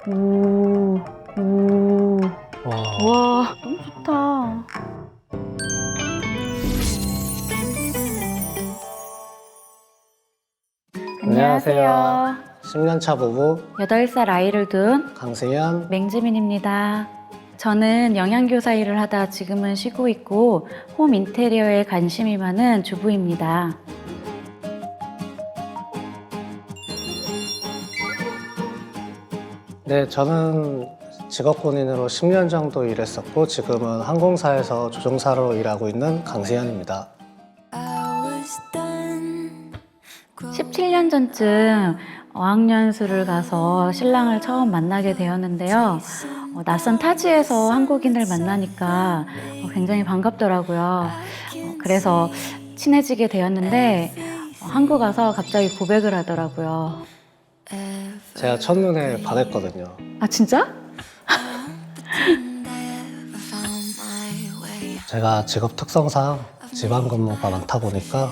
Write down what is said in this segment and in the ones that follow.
오, 오. 와. 와, 너무 좋다. 안녕하세요. 10년차 부부 8살 아이를 둔 강세현. 맹지민입니다. 저는 영양교사 일을 하다 지금은 쉬고 있고 홈 인테리어에 관심이 많은 주부입니다. 네, 저는 직업군인으로 10년 정도 일했었고 지금은 항공사에서 조종사로 일하고 있는 강세현입니다. 17년 전쯤 어학연수를 가서 신랑을 처음 만나게 되었는데요. 낯선 타지에서 한국인을 만나니까 굉장히 반갑더라고요. 그래서 친해지게 되었는데 한국 와서 갑자기 고백을 하더라고요. 제가 첫눈에 반했거든요. 아, 진짜? 제가 직업 특성상 지방 근무가 많다 보니까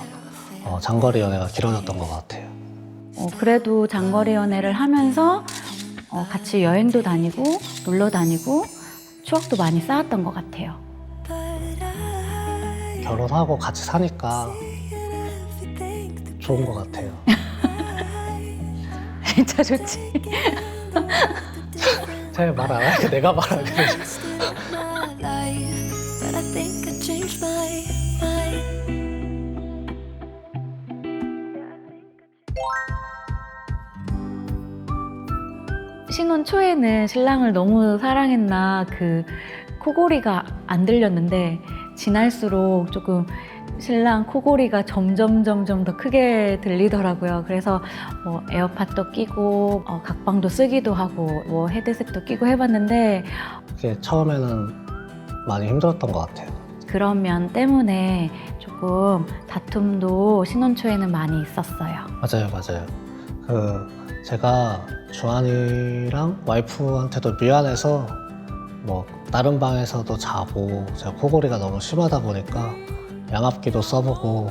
장거리 연애가 길어졌던 것 같아요. 그래도 장거리 연애를 하면서 같이 여행도 다니고 놀러 다니고 추억도 많이 쌓았던 것 같아요. 결혼하고 같이 사니까 좋은 것 같아요. 진짜 좋지. 제 말 안 하니까 내가 말하게 되죠. 신혼 초에는 신랑을 너무 사랑했나 그 코골이가 안 들렸는데 지날수록 조금 신랑 코골이가 점점 더 크게 들리더라고요. 그래서 뭐 에어팟도 끼고 각방도 쓰기도 하고 뭐 헤드셋도 끼고 해봤는데 그게 처음에는 많이 힘들었던 것 같아요. 그런 면 때문에 조금 다툼도 신혼 초에는 많이 있었어요. 맞아요. 제가 주한이랑 와이프한테도 미안해서 뭐 다른 방에서도 자고 제가 코골이가 너무 심하다 보니까 양압기도 써보고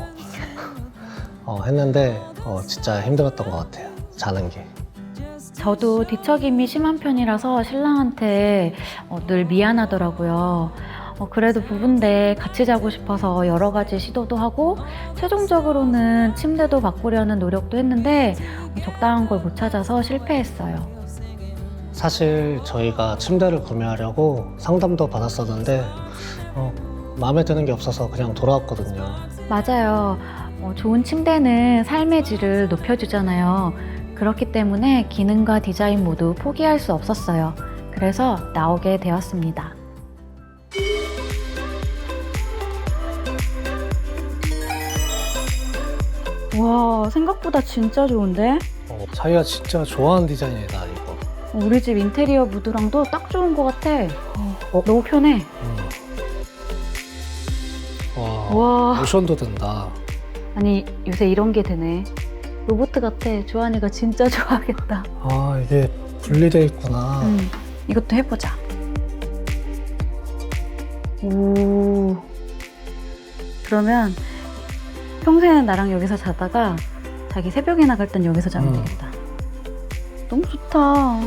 했는데 진짜 힘들었던 것 같아요. 자는 게. 저도 뒤척임이 심한 편이라서 신랑한테 늘 미안하더라고요. 그래도 부부인데 같이 자고 싶어서 여러 가지 시도도 하고 최종적으로는 침대도 바꾸려는 노력도 했는데 적당한 걸 못 찾아서 실패했어요. 사실 저희가 침대를 구매하려고 상담도 받았었는데 마음에 드는 게 없어서 그냥 돌아왔거든요. 맞아요. 좋은 침대는 삶의 질을 높여주잖아요. 그렇기 때문에 기능과 디자인 모두 포기할 수 없었어요. 그래서 나오게 되었습니다. 와, 생각보다 진짜 좋은데? 자기가 진짜 좋아하는 디자인이다 이거. 우리 집 인테리어 무드랑도 딱 좋은 것 같아. 너무 편해. 와, 와, 모션도 된다. 아니 요새 이런 게 되네. 로봇 같아. 주한이가 진짜 좋아하겠다. 아, 이게 분리돼 있구나. 이것도 해보자. 오. 그러면 평소에는 나랑 여기서 자다가 자기 새벽에 나갈 땐 여기서 자면 되겠다. 너무 좋다.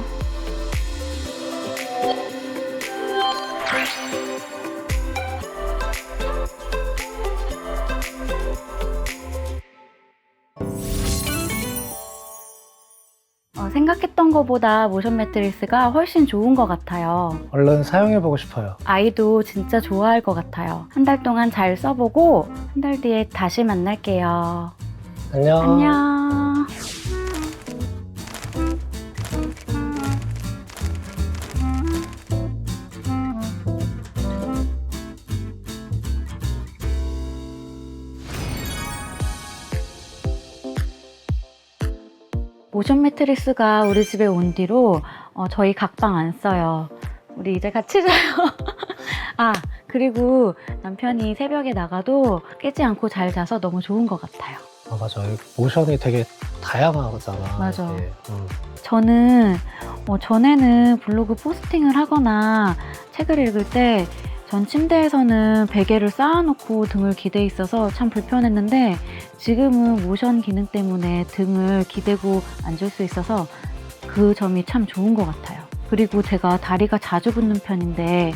생각했던 것보다 모션 매트리스가 훨씬 좋은 것 같아요. 얼른 사용해보고 싶어요. 아이도 진짜 좋아할 것 같아요. 한 달 동안 잘 써보고 한 달 뒤에 다시 만날게요. 안녕. 안녕. 모션 매트리스가 우리 집에 온 뒤로 저희 각방 안 써요. 우리 이제 같이 자요. 아, 그리고 남편이 새벽에 나가도 깨지 않고 잘 자서 너무 좋은 것 같아요. 아, 맞아. 이 모션이 되게 다양하잖아. 맞아. 이게. 저는 전에는 블로그 포스팅을 하거나 책을 읽을 때 전 침대에서는 베개를 쌓아놓고 등을 기대 있어서 참 불편했는데 지금은 모션 기능 때문에 등을 기대고 앉을 수 있어서 그 점이 참 좋은 것 같아요. 그리고 제가 다리가 자주 붓는 편인데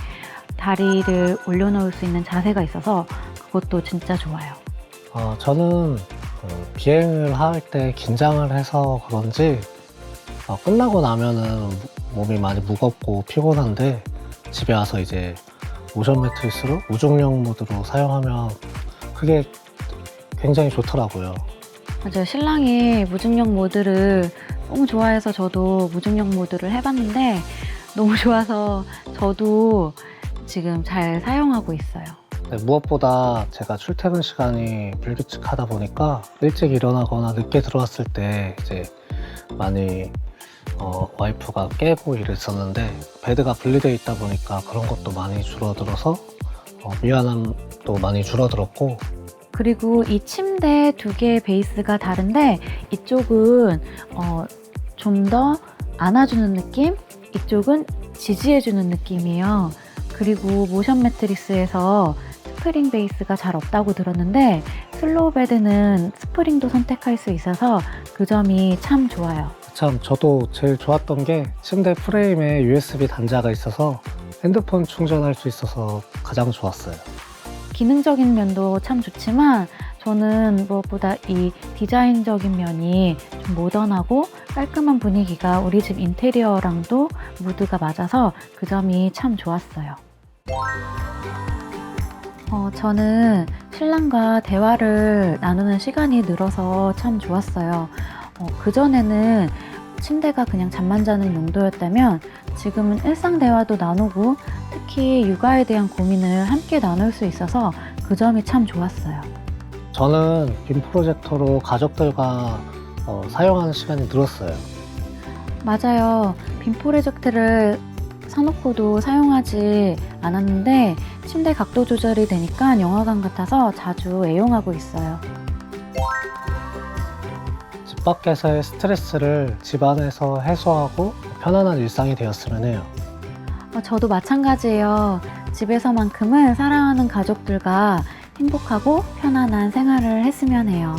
다리를 올려놓을 수 있는 자세가 있어서 그것도 진짜 좋아요. 저는 비행을 할 때 긴장을 해서 그런지 끝나고 나면은 몸이 많이 무겁고 피곤한데 집에 와서 이제 모션 매트리스로 무중력 모드로 사용하면 그게 굉장히 좋더라고요. 맞아요. 신랑이 무중력 모드를 너무 좋아해서 저도 무중력 모드를 해봤는데 너무 좋아서 저도 지금 잘 사용하고 있어요. 네, 무엇보다 제가 출퇴근 시간이 불규칙하다 보니까 일찍 일어나거나 늦게 들어왔을 때 이제 많이 와이프가 깨고 이랬었는데 베드가 분리되어 있다 보니까 그런 것도 많이 줄어들어서 미안함도 많이 줄어들었고, 그리고 이 침대 두 개의 베이스가 다른데 이쪽은 좀 더 안아주는 느낌, 이쪽은 지지해주는 느낌이에요. 그리고 모션 매트리스에서 스프링 베이스가 잘 없다고 들었는데 슬로우 베드는 스프링도 선택할 수 있어서 그 점이 참 좋아요. 참 저도 제일 좋았던 게 침대 프레임에 USB 단자가 있어서 핸드폰 충전할 수 있어서 가장 좋았어요. 기능적인 면도 참 좋지만 저는 무엇보다 이 디자인적인 면이 좀 모던하고 깔끔한 분위기가 우리 집 인테리어랑도 무드가 맞아서 그 점이 참 좋았어요. 저는 신랑과 대화를 나누는 시간이 늘어서 참 좋았어요. 그전에는 침대가 그냥 잠만 자는 용도였다면 지금은 일상 대화도 나누고 특히 육아에 대한 고민을 함께 나눌 수 있어서 그 점이 참 좋았어요. 저는 빔 프로젝터로 가족들과 사용하는 시간이 늘었어요. 맞아요. 빔 프로젝트를 사놓고도 사용하지 않았는데 침대 각도 조절이 되니까 영화관 같아서 자주 애용하고 있어요. 집 밖에서의 스트레스를 집 안에서 해소하고 편안한 일상이 되었으면 해요. 저도 마찬가지예요. 집에서만큼은 사랑하는 가족들과 행복하고 편안한 생활을 했으면 해요.